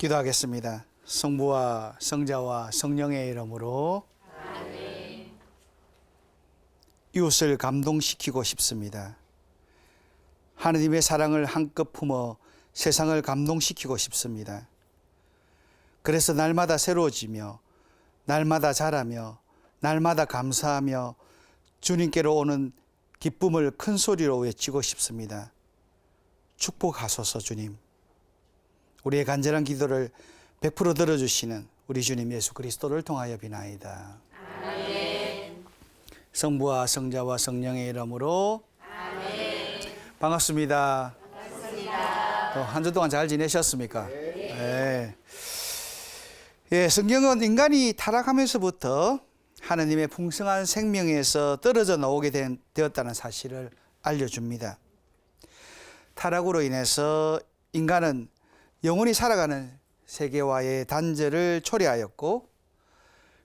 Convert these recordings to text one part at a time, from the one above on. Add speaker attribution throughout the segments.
Speaker 1: 기도하겠습니다. 성부와 성자와 성령의 이름으로
Speaker 2: 아멘.
Speaker 1: 이웃을 감동시키고 싶습니다. 하느님의 사랑을 한껏 품어 세상을 감동시키고 싶습니다. 그래서 날마다 새로워지며 날마다 자라며 날마다 감사하며 주님께로 오는 기쁨을 큰 소리로 외치고 싶습니다. 축복하소서 주님. 우리의 간절한 기도를 100% 들어주시는 우리 주님 예수 그리스도를 통하여 비나이다.
Speaker 2: 아멘.
Speaker 1: 성부와 성자와 성령의 이름으로
Speaker 2: 아멘.
Speaker 1: 반갑습니다.
Speaker 2: 반갑습니다.
Speaker 1: 한 주 동안 잘 지내셨습니까? 네. 예, 성경은 인간이 타락하면서부터 하느님의 풍성한 생명에서 떨어져 나오게 되었다는 사실을 알려줍니다. 타락으로 인해서 인간은 영원히 살아가는 세계와의 단절을 초래하였고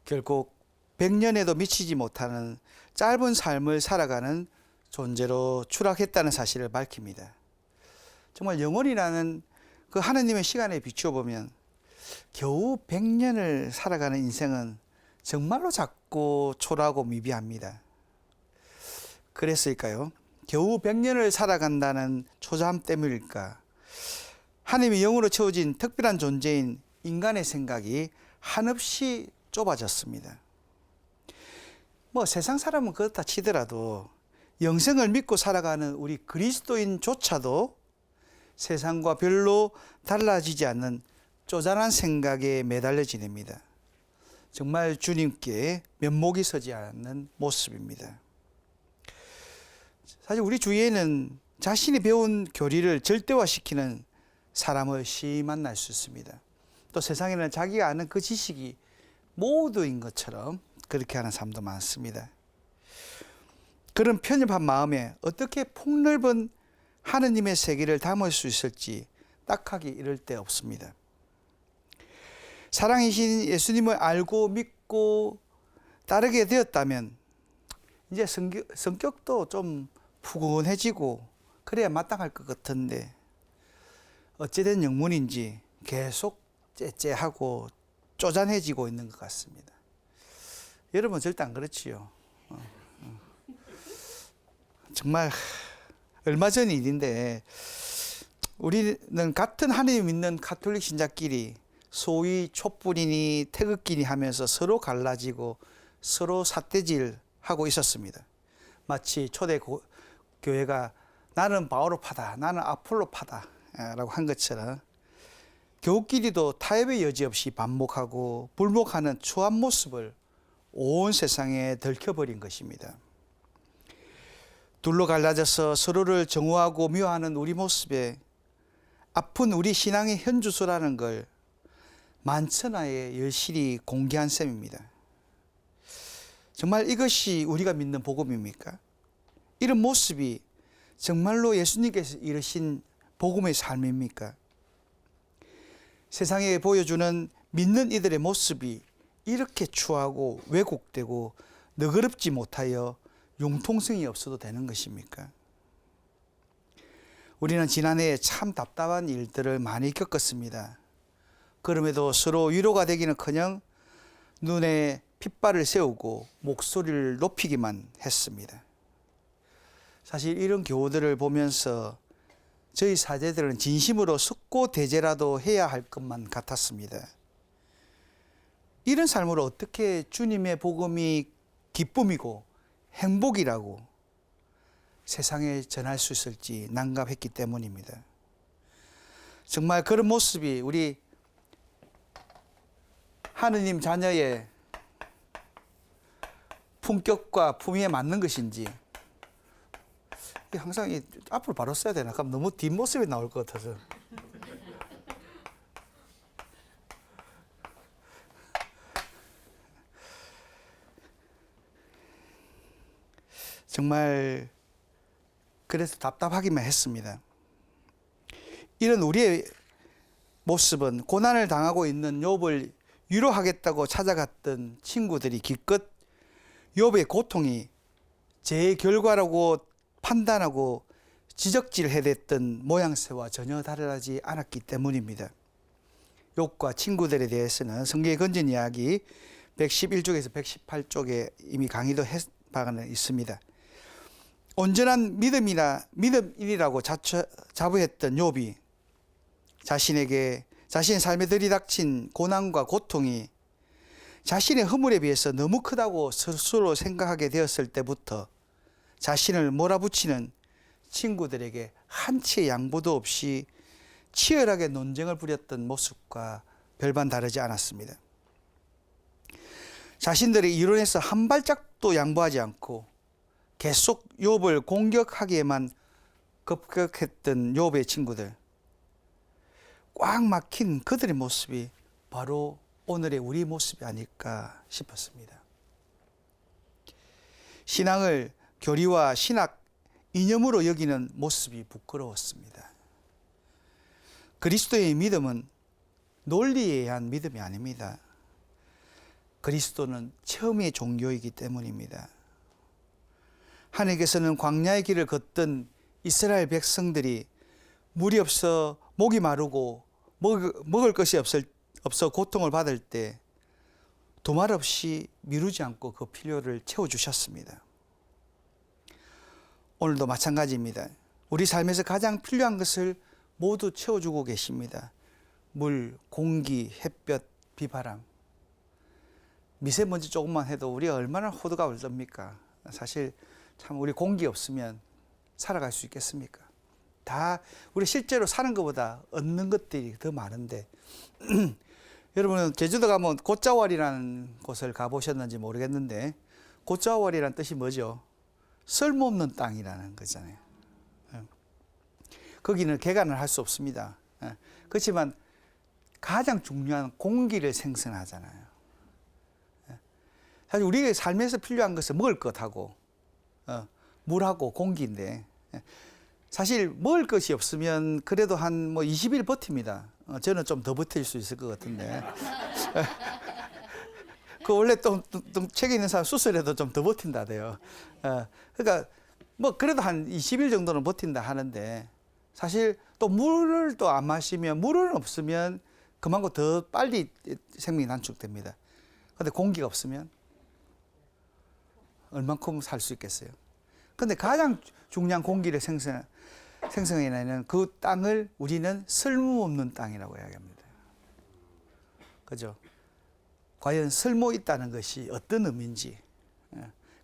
Speaker 1: 결국 100년에도 미치지 못하는 짧은 삶을 살아가는 존재로 추락했다는 사실을 밝힙니다. 정말 영원이라는 그 하느님의 시간에 비추어 보면 겨우 100년을 살아가는 인생은 정말로 작고 초라하고 미비합니다. 그랬을까요? 겨우 100년을 살아간다는 초조함 때문일까? 하나님의 영으로 채워진 특별한 존재인 인간의 생각이 한없이 좁아졌습니다. 세상 사람은 그렇다 치더라도 영생을 믿고 살아가는 우리 그리스도인조차도 세상과 별로 달라지지 않는 쪼잔한 생각에 매달려 지냅니다. 정말 주님께 면목이 서지 않는 모습입니다. 사실 우리 주위에는 자신이 배운 교리를 절대화시키는 사람을 시히 만날 수 있습니다. 또 세상에는 자기가 아는 그 지식이 모두인 것처럼 그렇게 하는 사람도 많습니다. 그런 편협한 마음에 어떻게 폭넓은 하느님의 세계를 담을 수 있을지 딱하게 이를 데 없습니다. 사랑이신 예수님을 알고 믿고 따르게 되었다면 이제 성격도 좀 푸근해지고 그래야 마땅할 것 같은데 어찌된 영문인지 계속 째째하고 쪼잔해지고 있는 것 같습니다. 여러분 절대 안 그렇지요. 정말 얼마 전 일인데 우리는 같은 하느님 믿는 가톨릭 신자끼리 소위 촛불이니 태극기니 하면서 서로 갈라지고 서로 삿대질하고 있었습니다. 마치 초대 교회가 나는 바오로파다, 나는 아폴로파다 라고 한 것처럼 교우끼리도 타협의 여지 없이 반목하고 불목하는 추한 모습을 온 세상에 들켜버린 것입니다. 둘로 갈라져서 서로를 정오하고 미워하는 우리 모습에 아픈 우리 신앙의 현주소라는 걸 만천하에 여실히 공개한 셈입니다. 정말 이것이 우리가 믿는 복음입니까? 이런 모습이 정말로 예수님께서 이르신 복음의 삶입니까? 세상에 보여주는 믿는 이들의 모습이 이렇게 추하고 왜곡되고 너그럽지 못하여 융통성이 없어도 되는 것입니까? 우리는 지난해에 참 답답한 일들을 많이 겪었습니다. 그럼에도 서로 위로가 되기는커녕 눈에 핏발을 세우고 목소리를 높이기만 했습니다. 사실 이런 교우들을 보면서 저희 사제들은 진심으로 숙고대제라도 해야 할 것만 같았습니다. 이런 삶으로 어떻게 주님의 복음이 기쁨이고 행복이라고 세상에 전할 수 있을지 난감했기 때문입니다. 정말 그런 모습이 우리 하느님 자녀의 품격과 품위에 맞는 것인지 항상 앞으로 바로 써야 되나? 그럼 너무 뒷모습이 나올 것 같아서. 정말 그래서 답답하기만 했습니다. 이런 우리의 모습은 고난을 당하고 있는 욥을 위로하겠다고 찾아갔던 친구들이 기껏 욥의 고통이 제 결과라고 판단하고 지적질해댔던 모양새와 전혀 다르지 않았기 때문입니다. 욥과 친구들에 대해서는 성경에 건진 이야기 111쪽에서 118쪽에 이미 강의도 했 바는 있습니다. 온전한 믿음이라고 자부했던 욥이 자신의 삶에 들이닥친 고난과 고통이 자신의 허물에 비해서 너무 크다고 스스로 생각하게 되었을 때부터 자신을 몰아붙이는 친구들에게 한치의 양보도 없이 치열하게 논쟁을 벌였던 모습과 별반 다르지 않았습니다. 자신들의 이론에서 한 발짝도 양보하지 않고 계속 욥을 공격하기에만 급격했던 욥의 친구들, 꽉 막힌 그들의 모습이 바로 오늘의 우리 모습이 아닐까 싶었습니다. 신앙을 교리와 신학 이념으로 여기는 모습이 부끄러웠습니다. 그리스도의 믿음은 논리에 의한 믿음이 아닙니다. 그리스도는 체험의 종교이기 때문입니다. 하나님께서는 광야의 길을 걷던 이스라엘 백성들이 물이 없어 목이 마르고 먹을 것이 없어 고통을 받을 때 두말 없이 미루지 않고 그 필요를 채워주셨습니다. 오늘도 마찬가지입니다. 우리 삶에서 가장 필요한 것을 모두 채워주고 계십니다. 물, 공기, 햇볕, 비바람. 미세먼지 조금만 해도 우리가 얼마나 호두가 얼습니까? 사실 참 우리 공기 없으면 살아갈 수 있겠습니까? 다 우리 실제로 사는 것보다 얻는 것들이 더 많은데 여러분은 제주도 가면 곶자월이라는 곳을 가보셨는지 모르겠는데 곶자월이라는 뜻이 뭐죠? 쓸모없는 땅이라는 거잖아요. 거기는 개간을 할 수 없습니다. 그렇지만 가장 중요한 공기를 생성하잖아요. 사실 우리의 삶에서 필요한 것은 먹을 것하고 물하고 공기인데 사실 먹을 것이 없으면 그래도 한 20일 버팁니다. 저는 좀 더 버틸 수 있을 것 같은데. 그 원래 또 책에 있는 사람 수술해도 좀 더 버틴다대요. 그러니까 그래도 한 20일 정도는 버틴다 하는데 사실 또 물을 또 안 마시면 물은 없으면 그만큼 더 빨리 생명이 단축됩니다. 그런데 공기가 없으면 얼만큼 살 수 있겠어요? 그런데 가장 중요한 공기를 생성해내는 그 땅을 우리는 쓸모없는 땅이라고 이야기합니다. 그죠? 과연 쓸모 있다는 것이 어떤 의미인지,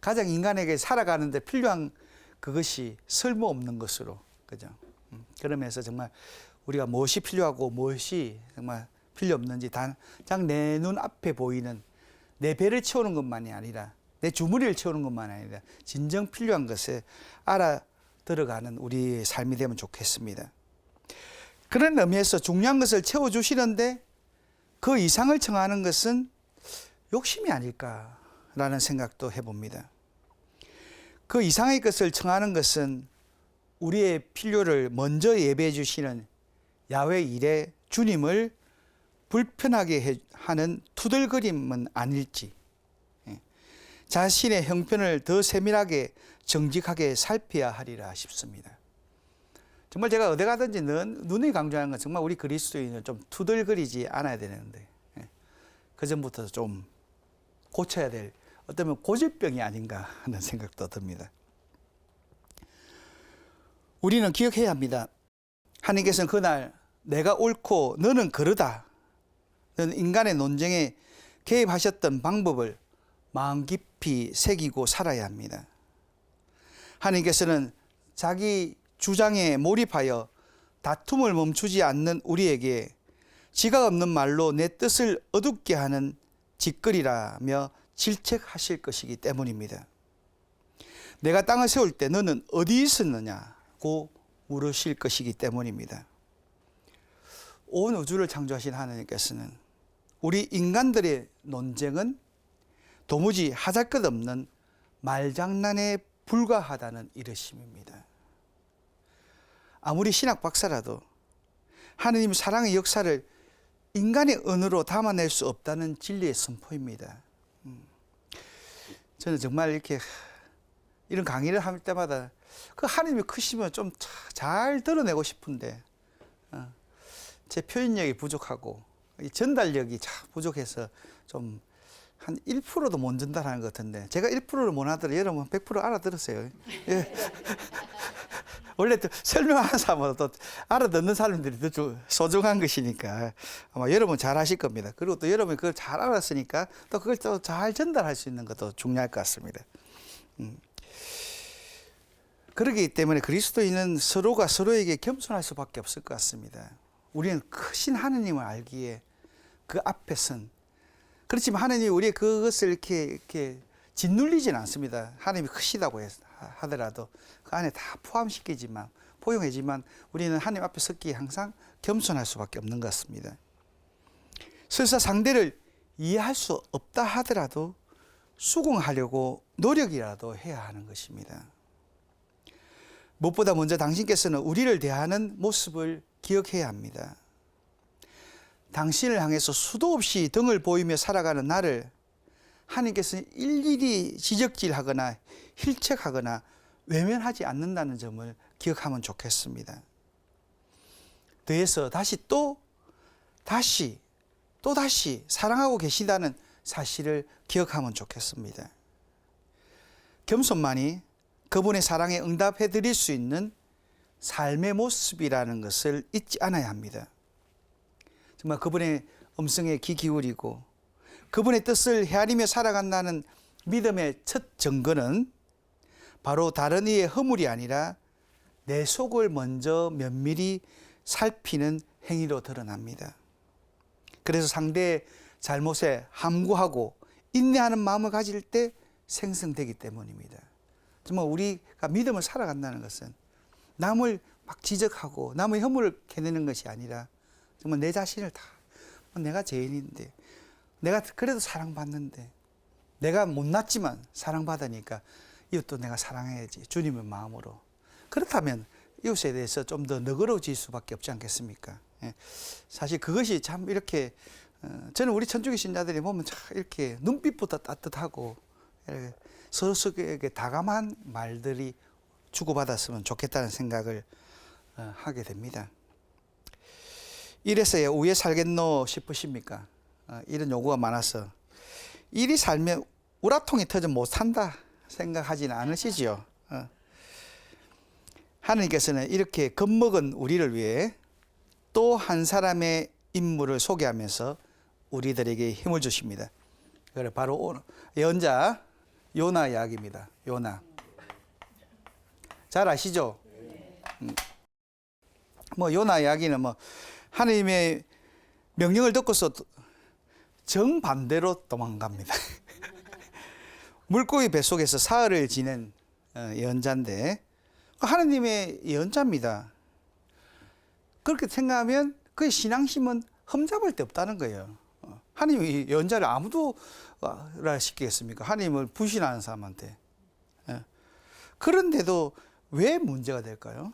Speaker 1: 가장 인간에게 살아가는데 필요한 그것이 쓸모없는 것으로, 그죠? 그러면서 정말 우리가 무엇이 필요하고 무엇이 정말 필요 없는지 당장 내 눈 앞에 보이는 내 배를 채우는 것만이 아니라 내 주머니를 채우는 것만 아니라 진정 필요한 것을 알아들어가는 우리의 삶이 되면 좋겠습니다. 그런 의미에서 중요한 것을 채워주시는데 그 이상을 청하는 것은 욕심이 아닐까라는 생각도 해봅니다. 그 이상의 것을 청하는 것은 우리의 필요를 먼저 예배해 주시는 야훼 일에 주님을 불편하게 하는 투덜거림은 아닐지, 자신의 형편을 더 세밀하게 정직하게 살펴야 하리라 싶습니다. 정말 제가 어디 가든지 눈이 강조하는 건 정말 우리 그리스도인은 좀 투덜거리지 않아야 되는데 그 전부터 좀 고쳐야 될 어쩌면 고질병이 아닌가 하는 생각도 듭니다. 우리는 기억해야 합니다. 하나님께서는 그날 내가 옳고 너는 그르다, 너는 인간의 논쟁에 개입하셨던 방법을 마음 깊이 새기고 살아야 합니다. 하나님께서는 자기 주장에 몰입하여 다툼을 멈추지 않는 우리에게 지각 없는 말로 내 뜻을 어둡게 하는 짓거리라며 질책하실 것이기 때문입니다. 내가 땅을 세울 때 너는 어디 있었느냐고 물으실 것이기 때문입니다. 온 우주를 창조하신 하나님께서는 우리 인간들의 논쟁은 도무지 하잘것없는 말장난에 불과하다는 이르심입니다. 아무리 신학 박사라도 하느님의 사랑의 역사를 인간의 언어로 담아낼 수 없다는 진리의 선포입니다. 저는 정말 이렇게 이런 강의를 할 때마다 그 하느님이 크시면 좀 잘 드러내고 싶은데 제 표현력이 부족하고 이 전달력이 참 부족해서 좀 한 1%도 못 전달하는 것 같은데 제가 1%를 못 하더라도 여러분 100% 알아들었어요. 예. 원래 또 설명하는 사람보다 또 알아듣는 사람들이 더 소중한 것이니까 아마 여러분 잘 하실 겁니다. 그리고 또 여러분이 그걸 잘 알았으니까 또 그걸 또 잘 전달할 수 있는 것도 중요할 것 같습니다. 그렇기 때문에 그리스도인은 서로가 서로에게 겸손할 수밖에 없을 것 같습니다. 우리는 크신 하느님을 알기에 그 앞에 선 그렇지만 하느님이 우리의 그것을 이렇게 짓눌리지는 않습니다. 하느님이 크시다고 하더라도 그 안에 다 포함시키지만 포용하지만 우리는 하느님 앞에 섰기에 항상 겸손할 수밖에 없는 것 같습니다. 설사 상대를 이해할 수 없다 하더라도 수긍하려고 노력이라도 해야 하는 것입니다. 무엇보다 먼저 당신께서는 우리를 대하는 모습을 기억해야 합니다. 당신을 향해서 수도 없이 등을 보이며 살아가는 나를 하나님께서는 일일이 지적질하거나 힐책하거나 외면하지 않는다는 점을 기억하면 좋겠습니다. 더해서 다시 사랑하고 계시다는 사실을 기억하면 좋겠습니다. 겸손만이 그분의 사랑에 응답해 드릴 수 있는 삶의 모습이라는 것을 잊지 않아야 합니다. 정말 그분의 음성에 귀 기울이고 그분의 뜻을 헤아리며 살아간다는 믿음의 첫 증거는 바로 다른 이의 허물이 아니라 내 속을 먼저 면밀히 살피는 행위로 드러납니다. 그래서 상대의 잘못에 함구하고 인내하는 마음을 가질 때 생성되기 때문입니다. 정말 우리가 믿음을 살아간다는 것은 남을 막 지적하고 남의 허물을 캐내는 것이 아니라 정말 내 자신을 다 내가 죄인인데 내가 그래도 사랑받는데 내가 못났지만 사랑받으니까 이것도 내가 사랑해야지 주님의 마음으로 그렇다면 이웃에 대해서 좀 더 너그러워질 수밖에 없지 않겠습니까? 사실 그것이 참 이렇게 저는 우리 천주교 신자들이 보면 참 이렇게 눈빛보다 따뜻하고 이렇게 서로에게 다감한 말들이 주고받았으면 좋겠다는 생각을 하게 됩니다. 이래서야 우에 살겠노 싶으십니까? 이런 요구가 많아서 이리 살면 우라통이 터져 못 산다 생각하지는 않으시지요. 하나님께서는 이렇게 겁먹은 우리를 위해 또 한 사람의 인물을 소개하면서 우리들에게 힘을 주십니다. 그래 바로 예언자 요나 이야기입니다. 요나 잘 아시죠? 요나 이야기는 하나님의 명령을 듣고서 정반대로 도망갑니다. 물고기 뱃속에서 사흘을 지낸 예언자인데 하나님의 예언자입니다. 그렇게 생각하면 그의 신앙심은 흠잡을 데 없다는 거예요. 하나님이 예언자를 아무도라 시키겠습니까? 하나님을 부신하는 사람한테. 그런데도 왜 문제가 될까요?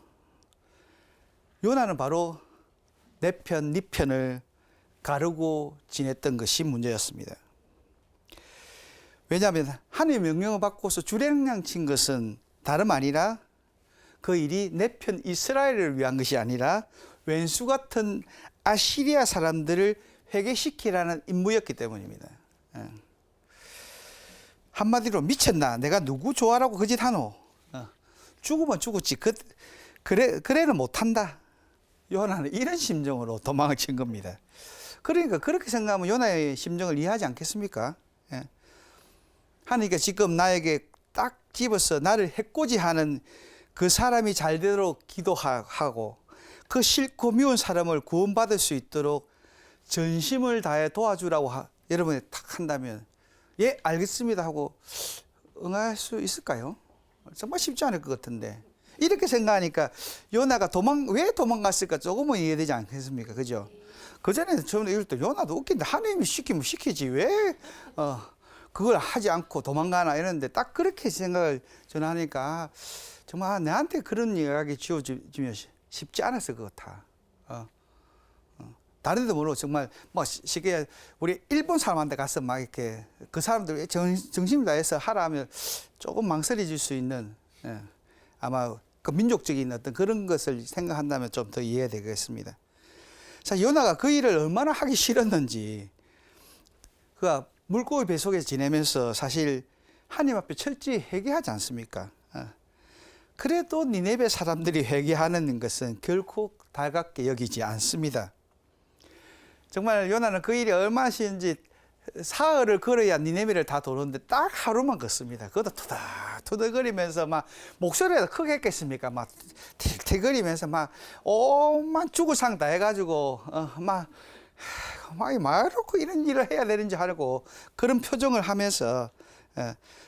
Speaker 1: 요나는 바로 내 편, 네 편을 가르고 지냈던 것이 문제였습니다. 왜냐하면 하나님의 명령을 받고서 주랭랑 친 것은 다름 아니라 그 일이 내 편 이스라엘을 위한 것이 아니라 왼수 같은 아시리아 사람들을 회개시키라는 임무였기 때문입니다. 한마디로 미쳤나? 내가 누구 좋아라고 그 짓 하노? 죽으면 죽었지. 그래는 못한다. 요나는 이런 심정으로 도망을 친 겁니다. 그러니까 그렇게 생각하면 요나의 심정을 이해하지 않겠습니까? 하나님께 지금 나에게 딱 집어서 나를 해코지하는 그 사람이 잘되도록 기도하고 그 싫고 미운 사람을 구원받을 수 있도록 전심을 다해 도와주라고 여러분이 탁 한다면 예 알겠습니다 하고 응할 수 있을까요? 정말 쉽지 않을 것 같은데 이렇게 생각하니까 요나가 왜 도망갔을까 조금은 이해되지 않겠습니까? 그죠? 그전에 저는 이럴 때 요나도 웃긴데 하나님이 시키면 시키지 왜 그걸 하지 않고 도망가나 이러는데 딱 그렇게 생각을 저는 하니까 정말 내한테 그런 이야기 지어주면 쉽지 않았을 것 같아. 다른 데도 모르고 정말 쉽게 우리 일본 사람한테 가서 막 이렇게 그 사람들 정신을 다해서 하라 하면 조금 망설여질 수 있는 아마 그 민족적인 어떤 그런 것을 생각한다면 좀 더 이해되겠습니다. 사실 요나가 그 일을 얼마나 하기 싫었는지, 그가 물고기 배 속에서 지내면서 사실 하나님 앞에 철저히 회개하지 않습니까? 그래도 니네베 사람들이 회개하는 것은 결코 달갑게 여기지 않습니다. 정말 요나는 그 일이 얼마나 싫은지 사흘을 걸어야 니네베를 다 도는데 딱 하루만 걷습니다. 그것도 투덜거리면서 막 목소리가 크게 했겠습니까? 막 틸틸거리면서 막 온만 죽을 상 다 해가지고 막 말놓고 이런 일을 해야 되는지 하고 그런 표정을 하면서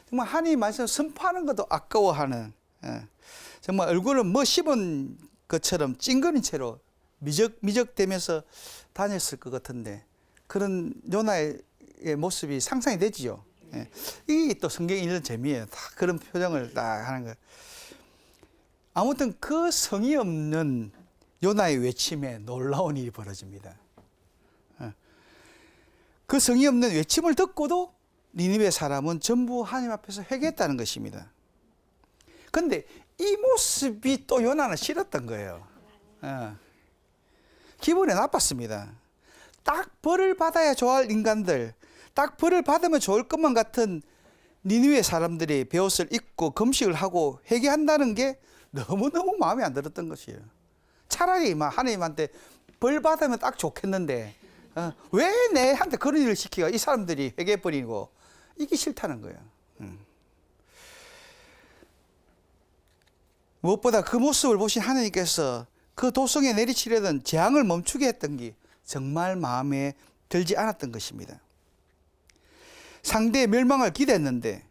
Speaker 1: 정말 하나님 말씀 선포하는 것도 아까워하는, 정말 얼굴은 뭐 씹은 것처럼 찡그린 채로 미적미적대면서 다녔을 것 같은데 그런 요나의 모습이 상상이 되지요. 이게 또 성경에 있는 재미예요. 다 그런 표정을 딱 하는 거. 아무튼 그 성의 없는 요나의 외침에 놀라운 일이 벌어집니다. 그 성의 없는 외침을 듣고도 니느웨 사람은 전부 하나님 앞에서 회개했다는 것입니다. 그런데 이 모습이 또 요나는 싫었던 거예요. 기분이 나빴습니다. 딱 벌을 받아야 좋아할 인간들, 딱 벌을 받으면 좋을 것만 같은 니느웨 사람들이 베옷을 입고 금식을 하고 회개한다는 게 너무너무 마음에 안 들었던 것이에요. 차라리 막 하나님한테 벌 받으면 딱 좋겠는데 왜 내한테 그런 일을 시키가 이 사람들이 회개해버리고 이게 싫다는 거예요. 무엇보다 그 모습을 보신 하나님께서 그 도성에 내리치려던 재앙을 멈추게 했던 게 정말 마음에 들지 않았던 것입니다. 상대의 멸망을 기대했는데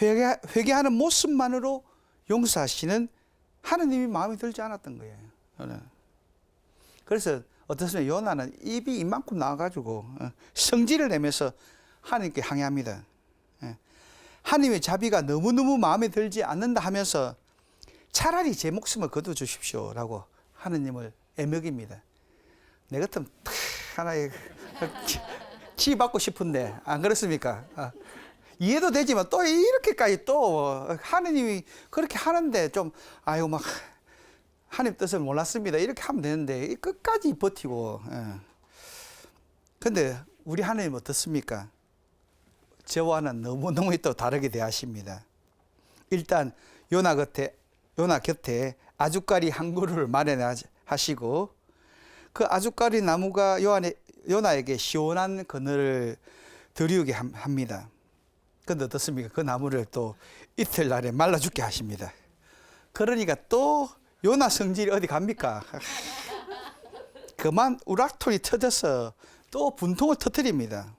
Speaker 1: 회개하는 모습만으로 용서하시는 하나님이 마음에 들지 않았던 거예요. 그래서 어떻습니까? 요나는 입이 이만큼 나와가지고 성질을 내면서 하나님께 항의합니다. 하나님의 자비가 너무너무 마음에 들지 않는다 하면서 차라리 제 목숨을 거둬주십시오라고 하나님을 애먹입니다. 내 같으면 하나의 치받고 싶은데 안 그렇습니까? 이해도 되지만 또 이렇게까지 또 하나님이 그렇게 하는데 좀 아유 막 하나님 뜻을 몰랐습니다 이렇게 하면 되는데 끝까지 버티고. 근데 우리 하나님 어떻습니까? 저와는 너무너무 또 다르게 대하십니다. 일단 요나 곁에 아주까리 한 그루를 마련하시고 그 아주까리 나무가 요나에게 시원한 그늘을 드리우게 합니다. 그런데 어떻습니까? 그 나무를 또 이틀날에 말라 죽게 하십니다. 그러니까 또 요나 성질이 어디 갑니까? 그만 우락통이 터져서 또 분통을 터뜨립니다.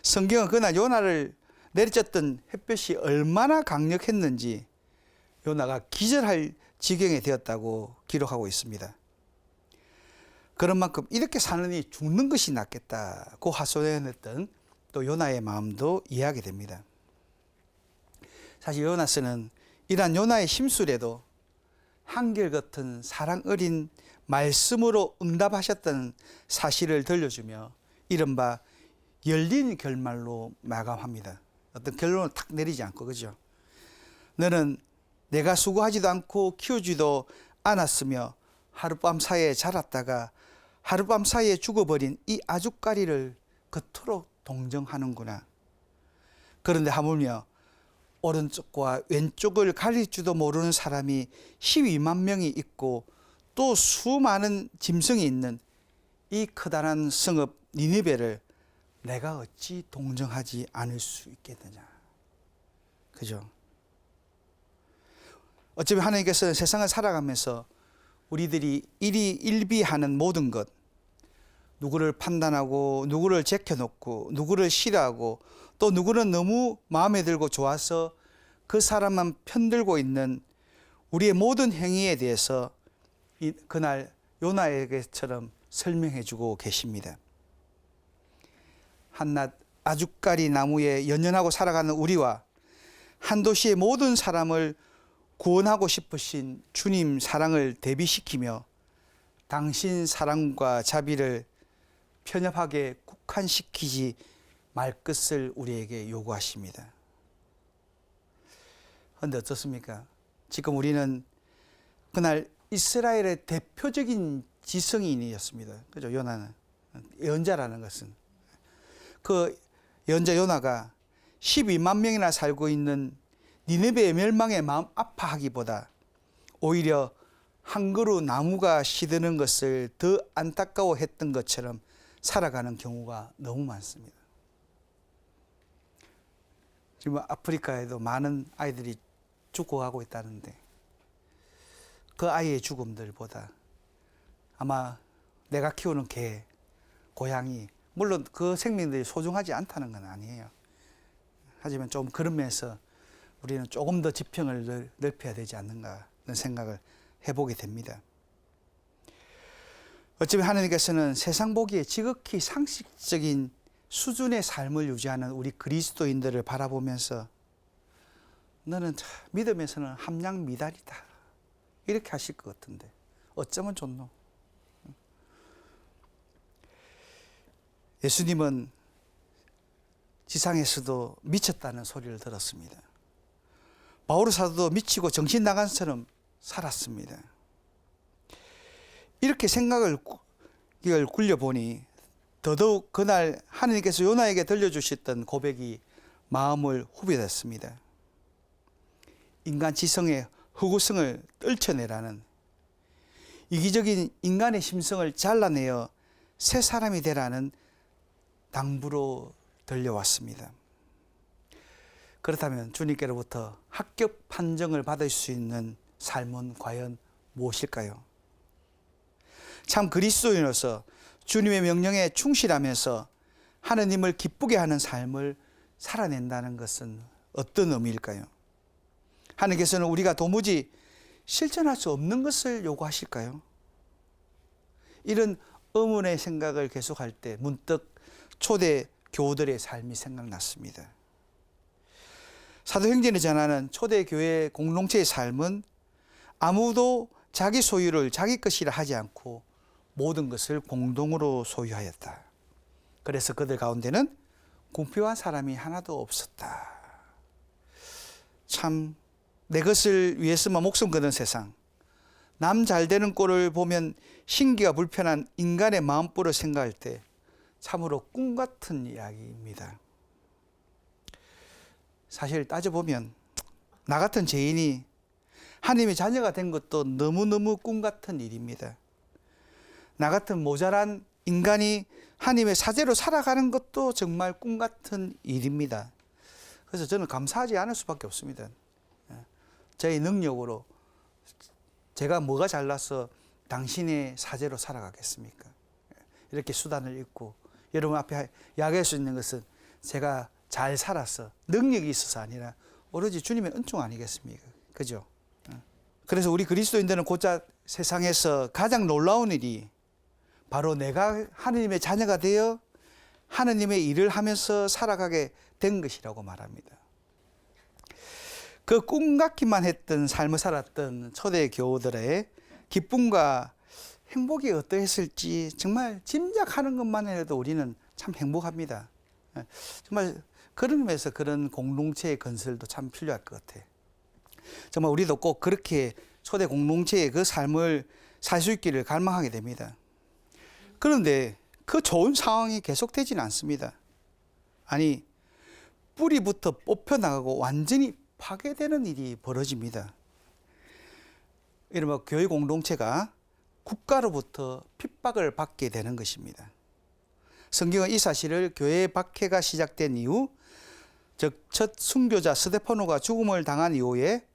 Speaker 1: 성경은 그날 요나를 내리쳤던 햇볕이 얼마나 강력했는지 요나가 기절할 지경에 되었다고 기록하고 있습니다. 그런 만큼 이렇게 사느니 죽는 것이 낫겠다고 하소연했던 또 요나의 마음도 이해하게 됩니다. 사실 요나서는 이러한 요나의 심술에도 한결같은 사랑 어린 말씀으로 응답하셨던 사실을 들려주며 이른바 열린 결말로 마감합니다. 어떤 결론을 탁 내리지 않고, 그죠? 너는 내가 수고하지도 않고 키우지도 않았으며 하룻밤 사이에 자랐다가 하룻밤 사이에 죽어버린 이 아주까리를 그토록 동정하는구나. 그런데 하물며 오른쪽과 왼쪽을 가릴 줄도 모르는 사람이 12만 명이 있고 또 수많은 짐승이 있는 이 커다란 성읍 니느베를 내가 어찌 동정하지 않을 수 있겠느냐. 그죠? 어쩌면 하나님께서는 세상을 살아가면서 우리들이 일비하는 모든 것, 누구를 판단하고 누구를 제껴놓고 누구를 싫어하고 또 누구는 너무 마음에 들고 좋아서 그 사람만 편들고 있는 우리의 모든 행위에 대해서 그날 요나에게처럼 설명해 주고 계십니다. 한낱 아주까리 나무에 연연하고 살아가는 우리와 한 도시의 모든 사람을 구원하고 싶으신 주님 사랑을 대비시키며 당신 사랑과 자비를 편협하게 국한시키지 말 것을 우리에게 요구하십니다. 그런데 어떻습니까? 지금 우리는 그날 이스라엘의 대표적인 지성인이었습니다. 그죠? 요나는 예언자라는 것은 그 예언자 요나가 12만 명이나 살고 있는 니네베의 멸망에 마음 아파하기보다 오히려 한 그루 나무가 시드는 것을 더 안타까워했던 것처럼 살아가는 경우가 너무 많습니다. 지금 아프리카에도 많은 아이들이 죽어가고 있다는데 그 아이의 죽음들보다 아마 내가 키우는 개, 고양이, 물론 그 생명들이 소중하지 않다는 건 아니에요. 하지만 좀 그런 면에서 우리는 조금 더 지평을 넓혀야 되지 않는가 하는 생각을 해보게 됩니다. 어쩌면 하나님께서는 세상 보기에 지극히 상식적인 수준의 삶을 유지하는 우리 그리스도인들을 바라보면서 너는 믿음에서는 함량 미달이다 이렇게 하실 것 같은데 어쩌면 좋노? 예수님은 지상에서도 미쳤다는 소리를 들었습니다. 바울 사도도 미치고 정신 나간 것처럼 살았습니다. 이렇게 생각을 굴려보니 더더욱 그날 하나님께서 요나에게 들려주셨던 고백이 마음을 후벼댔습니다. 인간 지성의 허구성을 떨쳐내라는 이기적인 인간의 심성을 잘라내어 새 사람이 되라는 당부로 들려왔습니다. 그렇다면 주님께로부터 합격 판정을 받을 수 있는 삶은 과연 무엇일까요? 참 그리스도인으로서 주님의 명령에 충실하면서 하느님을 기쁘게 하는 삶을 살아낸다는 것은 어떤 의미일까요? 하나님께서는 우리가 도무지 실천할 수 없는 것을 요구하실까요? 이런 의문의 생각을 계속할 때 문득 초대 교우들의 삶이 생각났습니다. 사도행전에 전하는 초대 교회 공동체의 삶은 아무도 자기 소유를 자기 것이라 하지 않고 모든 것을 공동으로 소유하였다. 그래서 그들 가운데는 궁핍한 사람이 하나도 없었다. 참 내 것을 위해서만 목숨 거는 세상, 남 잘 되는 꼴을 보면 신기가 불편한 인간의 마음보를 생각할 때 참으로 꿈 같은 이야기입니다. 사실 따져보면 나 같은 죄인이 하나님의 자녀가 된 것도 너무너무 꿈 같은 일입니다. 나 같은 모자란 인간이 하나님의 사제로 살아가는 것도 정말 꿈 같은 일입니다. 그래서 저는 감사하지 않을 수밖에 없습니다. 저의 능력으로 제가 뭐가 잘나서 당신의 사제로 살아가겠습니까? 이렇게 수단을 읽고 여러분 앞에 이야기할 수 있는 것은 제가 잘 살아서 능력이 있어서 아니라 오로지 주님의 은총 아니겠습니까? 그죠? 그래서 우리 그리스도인들은 곧잘 세상에서 가장 놀라운 일이 바로 내가 하느님의 자녀가 되어 하느님의 일을 하면서 살아가게 된 것이라고 말합니다. 그 꿈 같기만 했던 삶을 살았던 초대 교우들의 기쁨과 행복이 어떠했을지 정말 짐작하는 것만 해도 우리는 참 행복합니다. 정말 그런 의미에서 그런 공동체의 건설도 참 필요할 것 같아요. 정말 우리도 꼭 그렇게 초대 공동체의 그 삶을 살 수 있기를 갈망하게 됩니다. 그런데 그 좋은 상황이 계속되지는 않습니다. 아니, 뿌리부터 뽑혀나가고 완전히 파괴되는 일이 벌어집니다. 이른바 교회 공동체가 국가로부터 핍박을 받게 되는 것입니다. 성경은 이 사실을 교회 박해가 시작된 이후, 즉 첫 순교자 스데파노가 죽음을 당한 이후에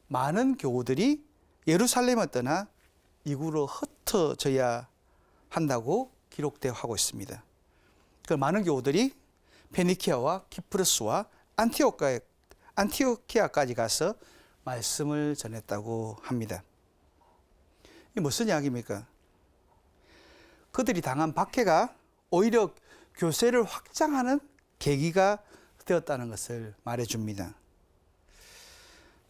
Speaker 1: 많은 교우들이 예루살렘을 떠나 이구로 흩어져야 한다고 기록되어 하고 있습니다. 그 많은 교우들이 페니키아와 키프로스와 안티오키아까지 가서 말씀을 전했다고 합니다. 이게 무슨 이야기입니까? 그들이 당한 박해가 오히려 교세를 확장하는 계기가 되었다는 것을 말해줍니다.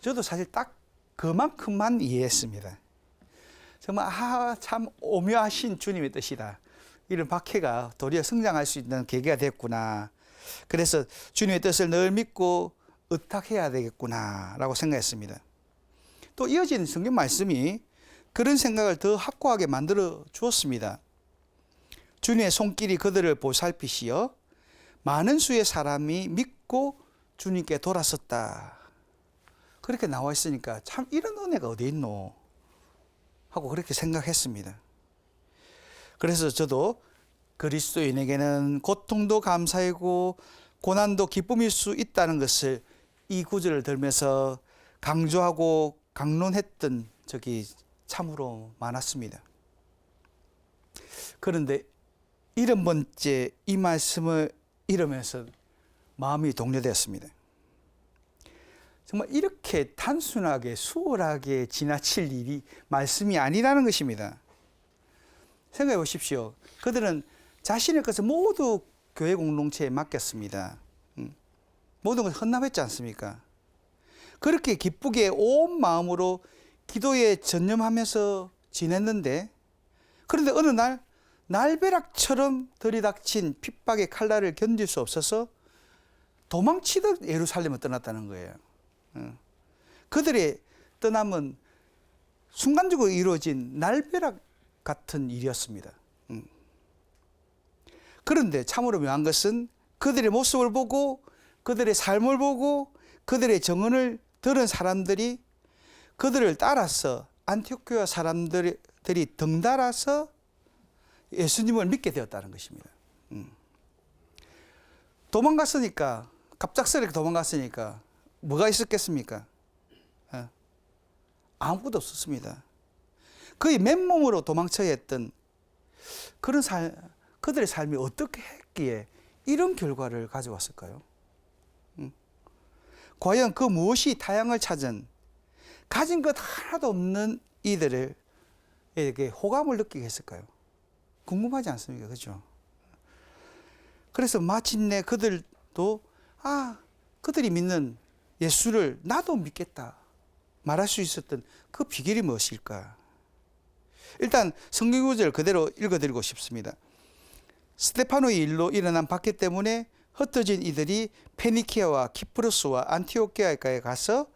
Speaker 1: 저도 사실 딱 그만큼만 이해했습니다. 정말 참 오묘하신 주님의 뜻이다. 이런 박해가 도리어 성장할 수 있는 계기가 됐구나. 그래서 주님의 뜻을 늘 믿고 의탁해야 되겠구나 라고 생각했습니다. 또 이어진 성경 말씀이 그런 생각을 더 확고하게 만들어 주었습니다. 주님의 손길이 그들을 보살피시어 많은 수의 사람이 믿고 주님께 돌아섰다. 그렇게 나와 있으니까 참 이런 은혜가 어디 있노 하고 그렇게 생각했습니다. 그래서 저도 그리스도인에게는 고통도 감사이고 고난도 기쁨일 수 있다는 것을 이 구절을 들면서 강조하고 강론했던 적이 참으로 많았습니다. 그런데 70번째 이 말씀을 읽으면서 마음이 동요되었습니다. 정말 이렇게 단순하게 수월하게 지나칠 일이 말씀이 아니라는 것입니다. 생각해 보십시오. 그들은 자신의 것을 모두 교회 공동체에 맡겼습니다. 모든 것을 헌납했지 않습니까? 그렇게 기쁘게 온 마음으로 기도에 전념하면서 지냈는데, 그런데 어느 날 날벼락처럼 들이닥친 핍박의 칼날을 견딜 수 없어서 도망치듯 예루살렘을 떠났다는 거예요. 그들의 떠남은 순간적으로 이루어진 날벼락 같은 일이었습니다. 그런데 참으로 묘한 것은 그들의 모습을 보고 그들의 삶을 보고 그들의 정언을 들은 사람들이 그들을 따라서 안티오키아 사람들이 덩달아서 예수님을 믿게 되었다는 것입니다. 도망갔으니까, 갑작스럽게 도망갔으니까 뭐가 있었겠습니까? 아무것도 없었습니다. 거의 맨몸으로 도망쳐야 했던 그런 그들의 삶이 어떻게 했기에 이런 결과를 가져왔을까요? 과연 그 무엇이 타향을 찾은 가진 것 하나도 없는 이들에게 호감을 느끼게 했을까요? 궁금하지 않습니까? 그렇죠? 그래서 마침내 그들도 그들이 믿는 예수를 나도 믿겠다 말할 수 있었던 그 비결이 무엇일까? 일단 성경 구절 그대로 읽어드리고 싶습니다. 스데파노의 일로 일어난 박해 때문에 흩어진 이들이 페니키아와 키프로스와 안티오키아에 가서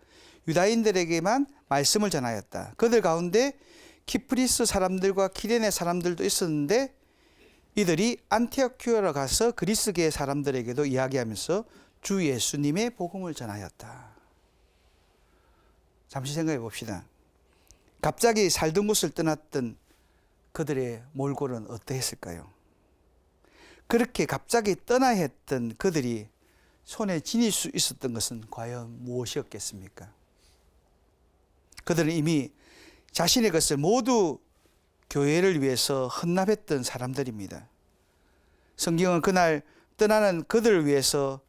Speaker 1: 유다인들에게만 말씀을 전하였다. 그들 가운데 키프리스 사람들과 키레네 사람들도 있었는데 이들이 안티오키아로 가서 그리스계 사람들에게도 이야기하면서 주 예수님의 복음을 전하였다. 잠시 생각해 봅시다. 갑자기 살던 곳을 떠났던 그들의 몰골은 어떠했을까요? 그렇게 갑자기 떠나야 했던 그들이 손에 지닐 수 있었던 것은 과연 무엇이었겠습니까? 그들은 이미 자신의 것을 모두 교회를 위해서 헌납했던 사람들입니다. 성경은 그날 떠나는 그들을 위해서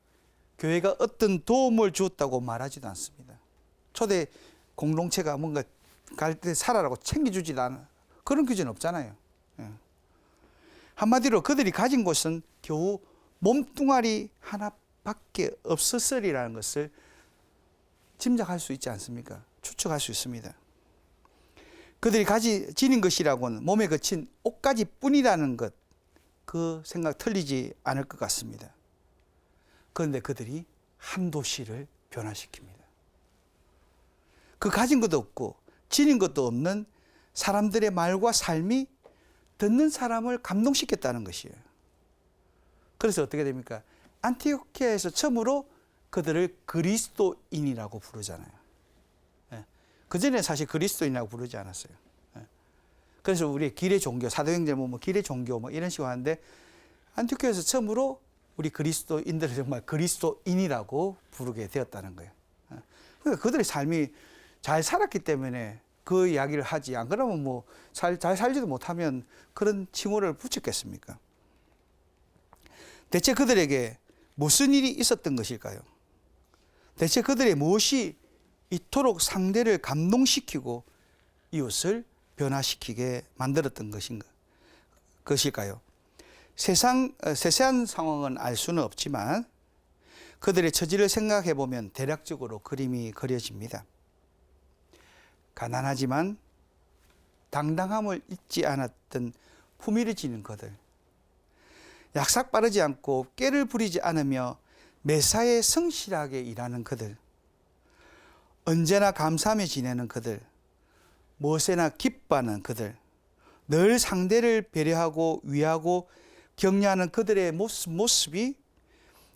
Speaker 1: 교회가 어떤 도움을 주었다고 말하지도 않습니다. 초대 공동체가 뭔가 갈 때 살아라고 챙겨주지도 않은 그런 규정은 없잖아요. 한마디로 그들이 가진 것은 겨우 몸뚱아리 하나밖에 없었으리라는 것을 짐작할 수 있지 않습니까? 추측할 수 있습니다. 그들이 지닌 것이라고는 몸에 거친 옷가지 뿐이라는 것, 그 생각 틀리지 않을 것 같습니다. 그런데 그들이 한 도시를 변화시킵니다. 그 가진 것도 없고 지닌 것도 없는 사람들의 말과 삶이 듣는 사람을 감동시켰다는 것이에요. 그래서 어떻게 됩니까? 안티오키아에서 처음으로 그들을 그리스도인이라고 부르잖아요. 그전에 사실 그리스도인이라고 부르지 않았어요. 그래서 우리 길의 종교, 사도행전 뭐 길의 종교 뭐 이런 식으로 하는데 안티오키아에서 처음으로 우리 그리스도인들을 정말 그리스도인이라고 부르게 되었다는 거예요. 그러니까 그들의 삶이 잘 살았기 때문에 그 이야기를 하지, 안 그러면 뭐 잘 살지도 못하면 그런 칭호를 붙였겠습니까? 대체 그들에게 무슨 일이 있었던 것일까요? 대체 그들의 무엇이 이토록 상대를 감동시키고 이웃을 변화시키게 만들었던 것일까요? 세세한 상황은 알 수는 없지만 그들의 처지를 생각해 보면 대략적으로 그림이 그려집니다. 가난하지만 당당함을 잊지 않았던 품위를 지닌 그들, 약삭 빠르지 않고 꾀를 부리지 않으며 매사에 성실하게 일하는 그들, 언제나 감사하며 지내는 그들, 무엇에나 기뻐하는 그들, 늘 상대를 배려하고 위하고 격려하는 그들의 모습이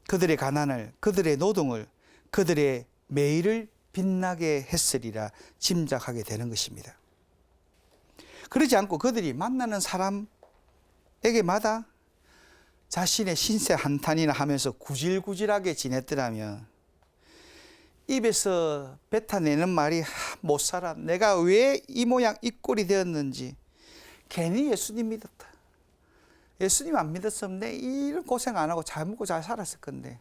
Speaker 1: 그들의 가난을, 그들의 노동을, 그들의 매일을 빛나게 했으리라 짐작하게 되는 것입니다. 그러지 않고 그들이 만나는 사람에게마다 자신의 신세 한탄이나 하면서 구질구질하게 지냈더라면 입에서 뱉어내는 말이 못 살아. 내가 왜 이 모양 이 꼴이 되었는지. 괜히 예수님 믿었다. 예수님 안 믿었으면 내 이런 고생 안 하고 잘 먹고 잘 살았을 건데.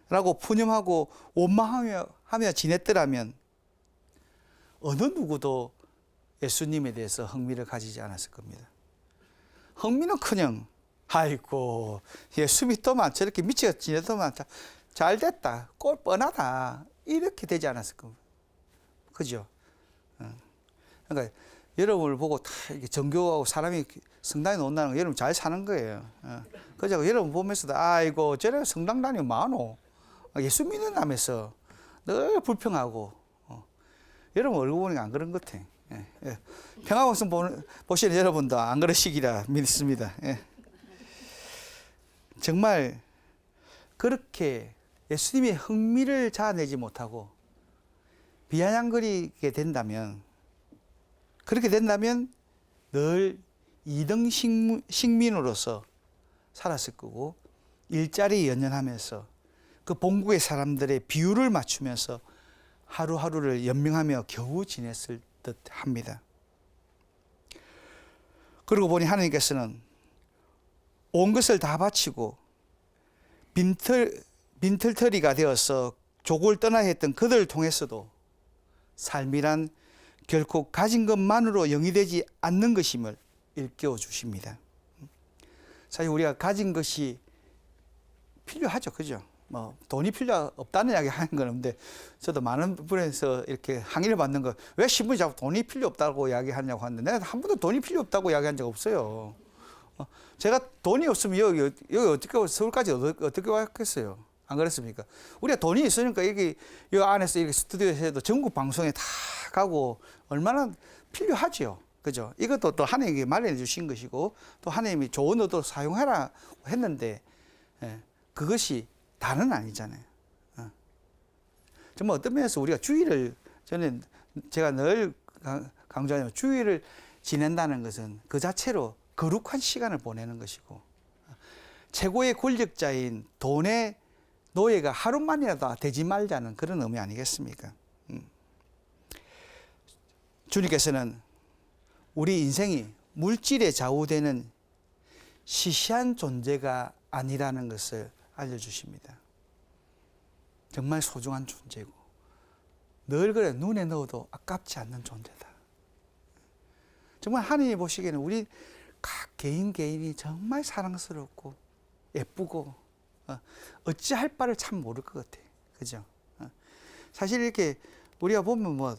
Speaker 1: 라고 푸념하고 원망하며 지냈더라면 어느 누구도 예수님에 대해서 흥미를 가지지 않았을 겁니다. 흥미는커녕 아이고 예수 믿더만 저렇게 미치게 지내더만 잘 됐다. 꼴 뻔하다. 이렇게 되지 않았을 겁니다. 그죠? 그러니까 여러분을 보고 다 이렇게 정교하고 사람이 성당에 온다는 거 여러분 잘 사는 거예요. 그죠? 여러분 보면서도 아이고 저래 성당 다니면 많어. 예수 믿는다면서 늘 불평하고. 여러분 얼굴 보니까 안 그런 것 같아. 평화방송 보시는 여러분도 안 그러시기라 믿습니다. 정말 그렇게 예수님의 흥미를 자아내지 못하고 비아냥거리게 된다면, 그렇게 된다면 늘 2등 식민으로서 살았을 거고 일자리 연연하면서 그 본국의 사람들의 비율을 맞추면서 하루하루를 연명하며 겨우 지냈을 듯 합니다. 그러고 보니 하나님께서는 온 것을 다 바치고 빈털터리가 되어서 족을 떠나야 했던 그들을 통해서도 삶이란 결코 가진 것만으로 영이 되지 않는 것임을 일깨워 주십니다. 사실 우리가 가진 것이 필요하죠. 그죠? 뭐 돈이 필요 없다는 이야기 하는 건 없는데, 저도 많은 분에서 이렇게 항의를 받는 거, 왜 신분이 자꾸 돈이 필요 없다고 이야기하냐고 하는데, 내가 한 번도 돈이 필요 없다고 이야기한 적 없어요. 제가 돈이 없으면 여기 어떻게 서울까지 어떻게 왔겠어요? 안 그렇습니까? 우리가 돈이 있으니까 여기 이 안에서 이렇게 스튜디오에서 해도 전국 방송에 다 가고 얼마나 필요하죠. 그죠? 이것도 또 하나님이 마련해 주신 것이고 또 하나님이 좋은 의도로 사용하라 했는데, 그것이 다는 아니잖아요. 정말 어떤 면에서 우리가 주의를, 제가 늘 강조하지만 주의를 지낸다는 것은 그 자체로 거룩한 시간을 보내는 것이고, 최고의 권력자인 돈의 노예가 하루만이라도 되지 말자는 그런 의미 아니겠습니까? 주님께서는 우리 인생이 물질에 좌우되는 시시한 존재가 아니라는 것을 알려주십니다. 정말 소중한 존재고 늘 그래 눈에 넣어도 아깝지 않는 존재다. 정말 하나님이 보시기에는 우리 각 개인이 정말 사랑스럽고 예쁘고 어찌할 바를 참 모를 것 같아. 그죠? 사실 이렇게 우리가 보면 뭐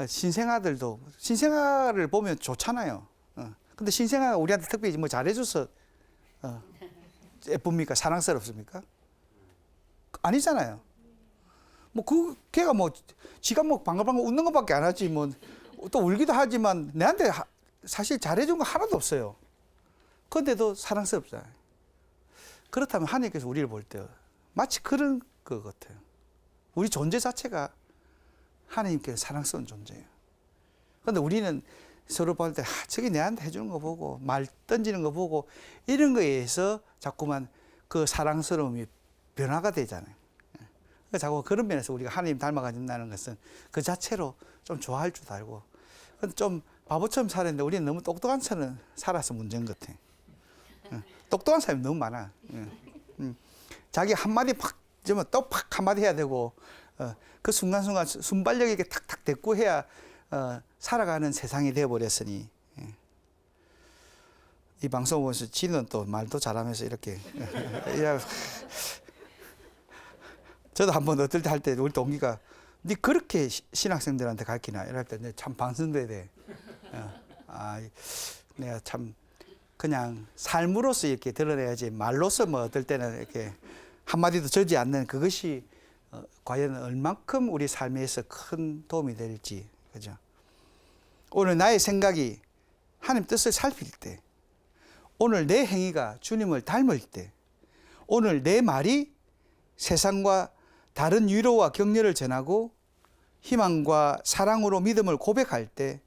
Speaker 1: 신생아들도 신생아를 보면 좋잖아요. 근데 신생아가 우리한테 특별히 뭐 잘해줘서 예쁩니까? 사랑스럽습니까? 아니잖아요. 뭐 걔가 뭐 지가 뭐 방글방글 웃는 것밖에 안 하지 뭐 또 울기도 하지만 내한테 사실 잘해준 거 하나도 없어요. 그런데도 사랑스럽잖아요. 그렇다면 하나님께서 우리를 볼 때 마치 그런 것 같아요. 우리 존재 자체가 하나님께 사랑스러운 존재예요. 그런데 우리는 서로 볼 때 저기 내한테 해주는 거 보고 말 던지는 거 보고 이런 거에 의해서 자꾸만 그 사랑스러움이 변화가 되잖아요. 그러니까 자꾸 그런 면에서 우리가 하나님 닮아가진다는 것은 그 자체로 좀 좋아할 줄 알고, 좀 바보처럼 살았는데 우리는 너무 똑똑한 처럼 살아서 문제인 것 같아. 똑똑한 사람이 너무 많아. 자기 한마디 팍, 또 팍 한마디 해야 되고, 그 순간순간 순발력 있게 탁탁 대꾸해야 살아가는 세상이 되어버렸으니, 이 방송 보면서 지는 또 말도 잘하면서 이렇게. 저도 한번 어떨 때 할 때 우리 동기가 니 그렇게 신학생들한테 가르치나 이럴 때 참 반성돼야 돼. 내가 참 그냥 삶으로서 이렇게 드러내야지 말로서 뭐 어떨 때는 이렇게 한마디도 저지 않는 그것이 과연 얼만큼 우리 삶에서 큰 도움이 될지. 그죠? 오늘 나의 생각이 하나님 뜻을 살필 때, 오늘 내 행위가 주님을 닮을 때, 오늘 내 말이 세상과 다른 위로와 격려를 전하고 희망과 사랑으로 믿음을 고백할 때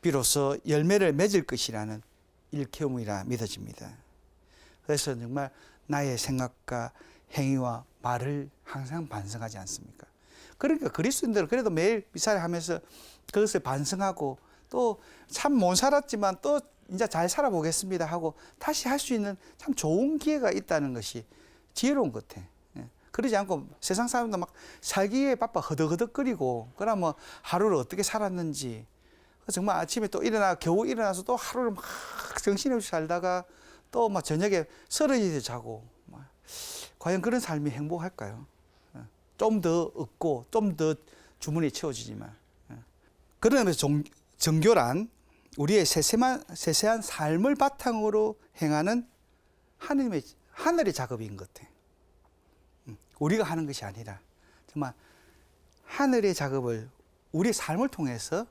Speaker 1: 비로소 열매를 맺을 것이라는 일깨움이라 믿어집니다. 그래서 정말 나의 생각과 행위와 말을 항상 반성하지 않습니까? 그러니까 그리스도인들은 그래도 매일 미사를 하면서 그것을 반성하고 또 참 못 살았지만 또 이제 잘 살아보겠습니다 하고 다시 할 수 있는 참 좋은 기회가 있다는 것이 지혜로운 것 같아. 그러지 않고 세상 사람도 막 살기에 바빠 허덕허덕거리고 그러면 하루를 어떻게 살았는지 정말 아침에 또 겨우 일어나서 또 하루를 막 정신없이 살다가 또 막 저녁에 쓰러지듯 자고 과연 그런 삶이 행복할까요? 좀 더 얻고 좀 더 주머니에 채워지지만 그러면서 정교란 우리의 세세한 삶을 바탕으로 행하는 하늘의 작업인 것 같아요. 우리가 하는 것이 아니라 정말 하늘의 작업을 우리의 삶을 통해서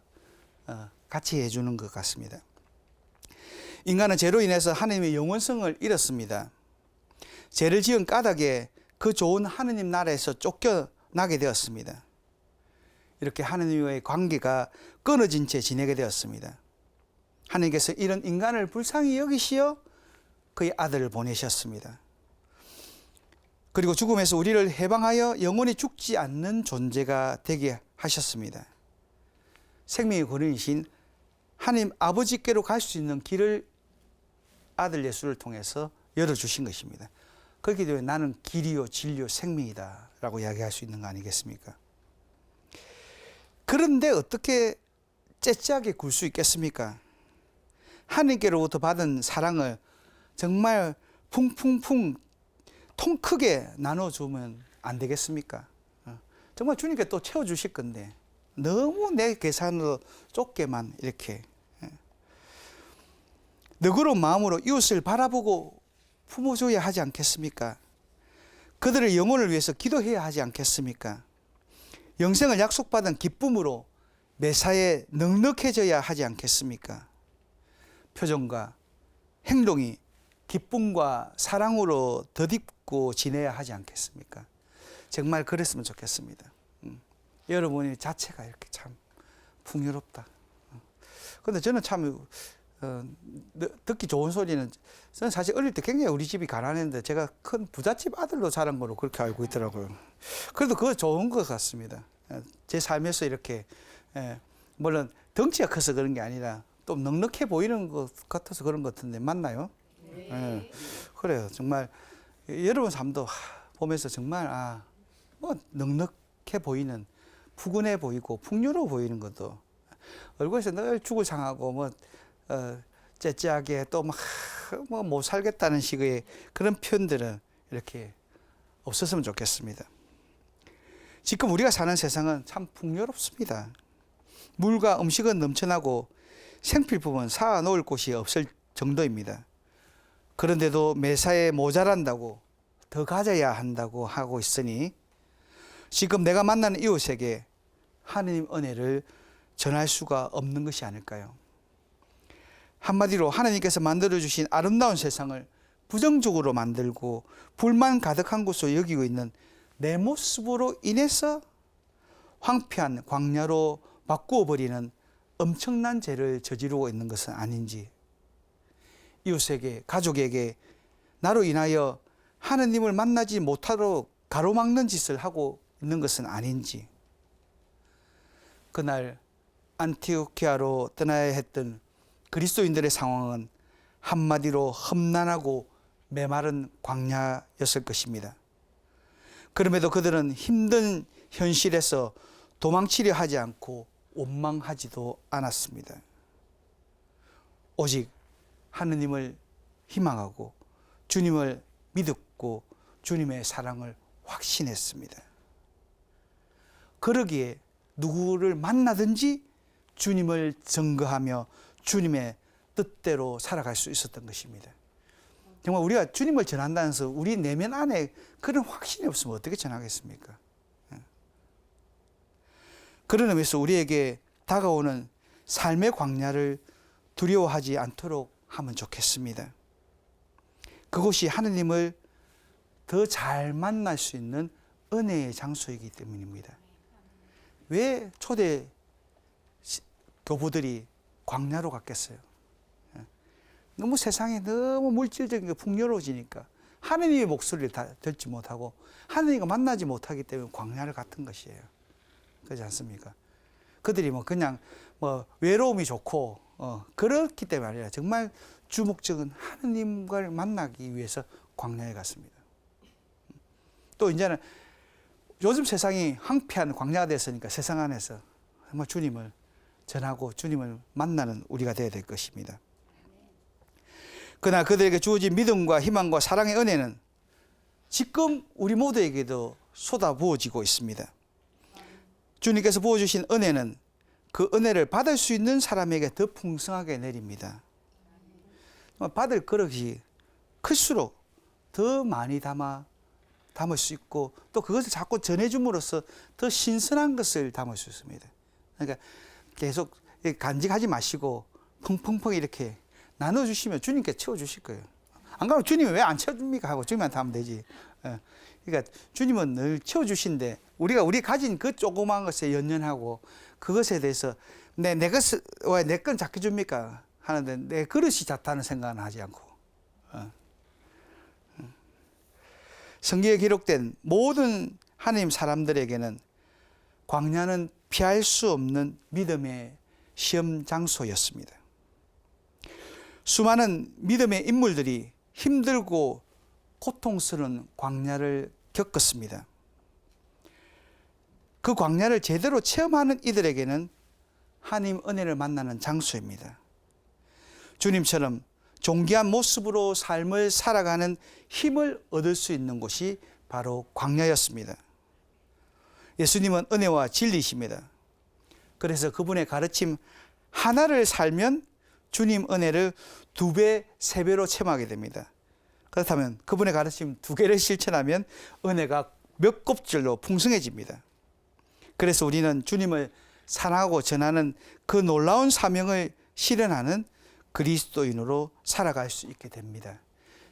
Speaker 1: 같이 해주는 것 같습니다. 인간은 죄로 인해서 하나님의 영원성을 잃었습니다. 죄를 지은 까닭에 그 좋은 하느님 나라에서 쫓겨나게 되었습니다. 이렇게 하느님과의 관계가 끊어진 채 지내게 되었습니다. 하나님께서 이런 인간을 불쌍히 여기시어 그의 아들을 보내셨습니다. 그리고 죽음에서 우리를 해방하여 영원히 죽지 않는 존재가 되게 하셨습니다. 생명의 권위이신 하나님 아버지께로 갈 수 있는 길을 아들 예수를 통해서 열어주신 것입니다. 그렇기 때문에 나는 길이요 진리요 생명이다 라고 이야기할 수 있는 거 아니겠습니까? 그런데 어떻게 째째하게 굴 수 있겠습니까? 하나님께로부터 받은 사랑을 정말 풍풍풍 통 크게 나눠주면 안 되겠습니까? 정말 주님께 또 채워주실 건데 너무 내 계산으로 좁게만 이렇게 너그러운 마음으로 이웃을 바라보고 품어줘야 하지 않겠습니까? 그들의 영혼을 위해서 기도해야 하지 않겠습니까? 영생을 약속받은 기쁨으로 매사에 넉넉해져야 하지 않겠습니까? 표정과 행동이 기쁨과 사랑으로 덧입고 지내야 하지 않겠습니까? 정말 그랬으면 좋겠습니다. 여러분의 자체가 이렇게 참 풍요롭다. 그런데 저는 참 듣기 좋은 소리는 저는 사실 어릴 때 굉장히 우리 집이 가난했는데 제가 큰 부잣집 아들로 자란 걸로 그렇게 알고 있더라고요. 그래도 그거 좋은 것 같습니다. 제 삶에서 이렇게 물론 덩치가 커서 그런 게 아니라 또 넉넉해 보이는 것 같아서 그런 것 같은데 맞나요? 네. 그래요. 정말 여러분 삶도 보면서 정말 뭐 넉넉해 보이는 푸근해 보이고 풍요로워 보이는 것도 얼굴에서 늘 죽을 상하고 뭐 째째하게 또 막 뭐 못 살겠다는 식의 그런 표현들은 이렇게 없었으면 좋겠습니다. 지금 우리가 사는 세상은 참 풍요롭습니다. 물과 음식은 넘쳐나고 생필품은 사아 놓을 곳이 없을 정도입니다. 그런데도 매사에 모자란다고 더 가져야 한다고 하고 있으니 지금 내가 만나는 이웃에게 하느님 은혜를 전할 수가 없는 것이 아닐까요? 한마디로 하나님께서 만들어주신 아름다운 세상을 부정적으로 만들고 불만 가득한 곳으로 여기고 있는 내 모습으로 인해서 황폐한 광야로 바꾸어버리는 엄청난 죄를 저지르고 있는 것은 아닌지, 이웃에게, 가족에게 나로 인하여 하느님을 만나지 못하도록 가로막는 짓을 하고 있는 것은 아닌지, 그날 안티오키아로 떠나야 했던 그리스도인들의 상황은 한마디로 험난하고 메마른 광야였을 것입니다. 그럼에도 그들은 힘든 현실에서 도망치려 하지 않고 원망하지도 않았습니다. 오직 하느님을 희망하고 주님을 믿었고 주님의 사랑을 확신했습니다. 그러기에 누구를 만나든지 주님을 증거하며 주님의 뜻대로 살아갈 수 있었던 것입니다. 정말 우리가 주님을 전한다면서 우리 내면 안에 그런 확신이 없으면 어떻게 전하겠습니까? 그런 의미에서 우리에게 다가오는 삶의 광야를 두려워하지 않도록 하면 좋겠습니다. 그곳이 하느님을 더 잘 만날 수 있는 은혜의 장소이기 때문입니다. 왜 초대 교부들이 광야로 갔겠어요? 너무 세상에 너무 물질적인 게 풍요로워지니까 하느님의 목소리를 다 듣지 못하고 하느님과 만나지 못하기 때문에 광야를 갔던 것이에요. 그렇지 않습니까? 그들이 뭐 그냥 뭐 외로움이 좋고 그렇기 때문에 아니라 정말 주 목적은 하느님과 만나기 위해서 광야에 갔습니다. 또 이제는 요즘 세상이 황폐한 광야가 됐으니까 세상 안에서 정말 주님을 전하고 주님을 만나는 우리가 되어야 될 것입니다. 그러나 그들에게 주어진 믿음과 희망과 사랑의 은혜는 지금 우리 모두에게도 쏟아부어지고 있습니다. 주님께서 부어주신 은혜는 그 은혜를 받을 수 있는 사람에게 더 풍성하게 내립니다. 받을 그릇이 클수록 더 많이 담을 수 있고 또 그것을 자꾸 전해줌으로써 더 신선한 것을 담을 수 있습니다. 그러니까 계속 간직하지 마시고 펑펑펑 이렇게 나눠주시면 주님께 채워주실 거예요. 안 그러면 주님이 왜 안 채워줍니까 하고 주님한테 하면 되지. 그러니까 주님은 늘 채워주신데 우리가 가진 그 조그마한 것에 연연하고 그것에 대해서 내 것을 왜 내 건 작게 줍니까 하는데 내 그릇이 작다는 생각은 하지 않고 성경에 기록된 모든 하나님 사람들에게는 광야는 피할 수 없는 믿음의 시험 장소였습니다. 수많은 믿음의 인물들이 힘들고 고통스러운 광야를 겪었습니다. 그 광야를 제대로 체험하는 이들에게는 하나님 은혜를 만나는 장소입니다. 주님처럼 존귀한 모습으로 삶을 살아가는 힘을 얻을 수 있는 곳이 바로 광야였습니다. 예수님은 은혜와 진리이십니다. 그래서 그분의 가르침 하나를 살면 주님 은혜를 2배, 3배로 체험하게 됩니다. 그렇다면 그분의 가르침 2개를 실천하면 은혜가 몇 곱절로 풍성해집니다. 그래서 우리는 주님을 사랑하고 전하는 그 놀라운 사명을 실현하는 그리스도인으로 살아갈 수 있게 됩니다.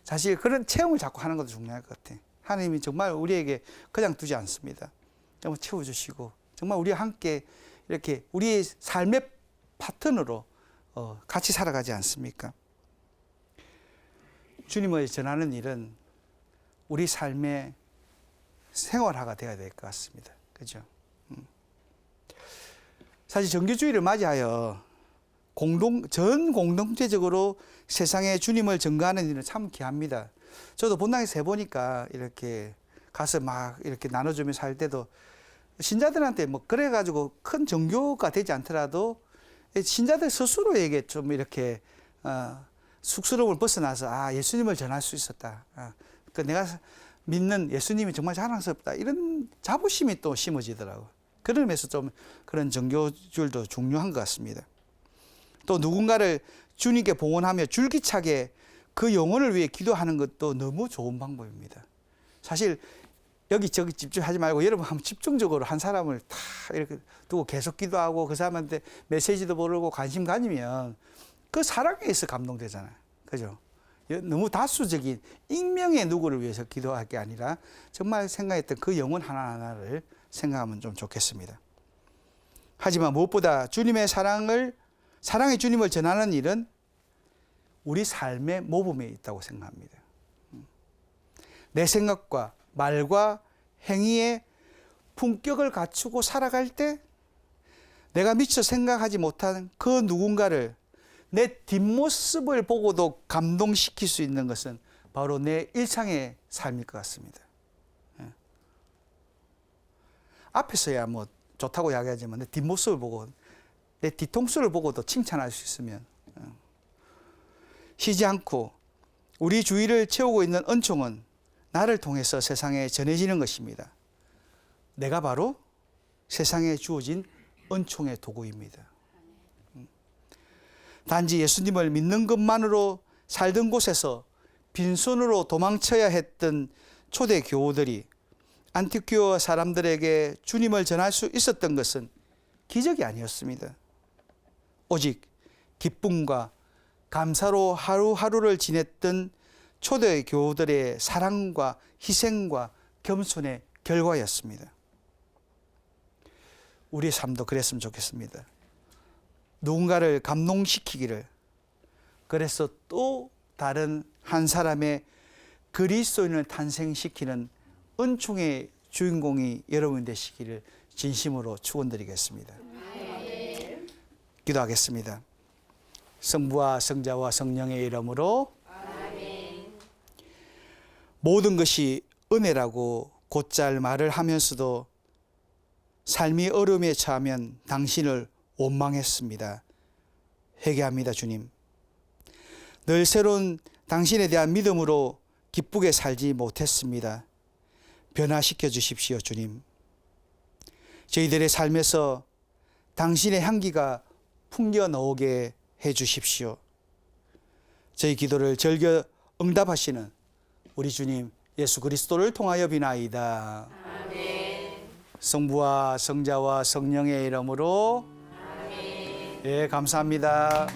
Speaker 1: 사실 그런 체험을 자꾸 하는 것도 중요할 것 같아요. 하나님이 정말 우리에게 그냥 두지 않습니다. 정말 채워주시고 정말 우리와 함께 이렇게 우리의 삶의 파트너로 같이 살아가지 않습니까? 주님을 전하는 일은 우리 삶의 생활화가 되어야 될 것 같습니다. 그죠? 사실 정규주의를 맞이하여 전 공동체적으로 세상에 주님을 전가하는 일은 참 귀합니다. 저도 본당에서 해보니까 이렇게 가서 막 이렇게 나눠주면서 할 때도 신자들한테 뭐 그래가지고 큰 정교가 되지 않더라도 신자들 스스로에게 좀 이렇게 쑥스러움을 벗어나서 예수님을 전할 수 있었다. 내가 믿는 예수님이 정말 자랑스럽다. 이런 자부심이 또 심어지더라고요. 그러면서 좀 그런 정교줄도 중요한 것 같습니다. 또 누군가를 주님께 봉헌하며 줄기차게 그 영혼을 위해 기도하는 것도 너무 좋은 방법입니다. 사실 여기저기 집중하지 말고 여러분 한번 집중적으로 한 사람을 다 이렇게 두고 계속 기도하고 그 사람한테 메시지도 모르고 관심 가지면 그 사랑에 있어 감동되잖아요. 그죠? 너무 다수적인 익명의 누구를 위해서 기도할 게 아니라 정말 생각했던 그 영혼 하나하나를 생각하면 좀 좋겠습니다. 하지만 무엇보다 사랑의 주님을 전하는 일은 우리 삶의 모범에 있다고 생각합니다. 내 생각과 말과 행위에 품격을 갖추고 살아갈 때 내가 미처 생각하지 못한 그 누군가를 내 뒷모습을 보고도 감동시킬 수 있는 것은 바로 내 일상의 삶일 것 같습니다. 앞에서야 뭐 좋다고 이야기하지만 내 뒷모습을 보고 내 뒤통수를 보고도 칭찬할 수 있으면 쉬지 않고 우리 주위를 채우고 있는 은총은 나를 통해서 세상에 전해지는 것입니다. 내가 바로 세상에 주어진 은총의 도구입니다. 단지 예수님을 믿는 것만으로 살던 곳에서 빈손으로 도망쳐야 했던 초대 교우들이 안티오키아 사람들에게 주님을 전할 수 있었던 것은 기적이 아니었습니다. 오직 기쁨과 감사로 하루하루를 지냈던 초대 교우들의 사랑과 희생과 겸손의 결과였습니다. 우리의 삶도 그랬으면 좋겠습니다. 누군가를 감동시키기를, 그래서 또 다른 한 사람의 그리스도인을 탄생시키는 은총의 주인공이 여러분 되시기를 진심으로 축원드리겠습니다. 기도하겠습니다. 성부와 성자와 성령의 이름으로 모든 것이 은혜라고 곧잘 말을 하면서도 삶이 어려움에 처하면 당신을 원망했습니다. 회개합니다, 주님. 늘 새로운 당신에 대한 믿음으로 기쁘게 살지 못했습니다. 변화시켜 주십시오, 주님. 저희들의 삶에서 당신의 향기가 풍겨 나오게 해 주십시오. 저희 기도를 절겨 응답하시는 우리 주님 예수 그리스도를 통하여 비나이다.
Speaker 2: 아멘.
Speaker 1: 성부와 성자와 성령의 이름으로.
Speaker 2: 아멘.
Speaker 1: 예, 감사합니다.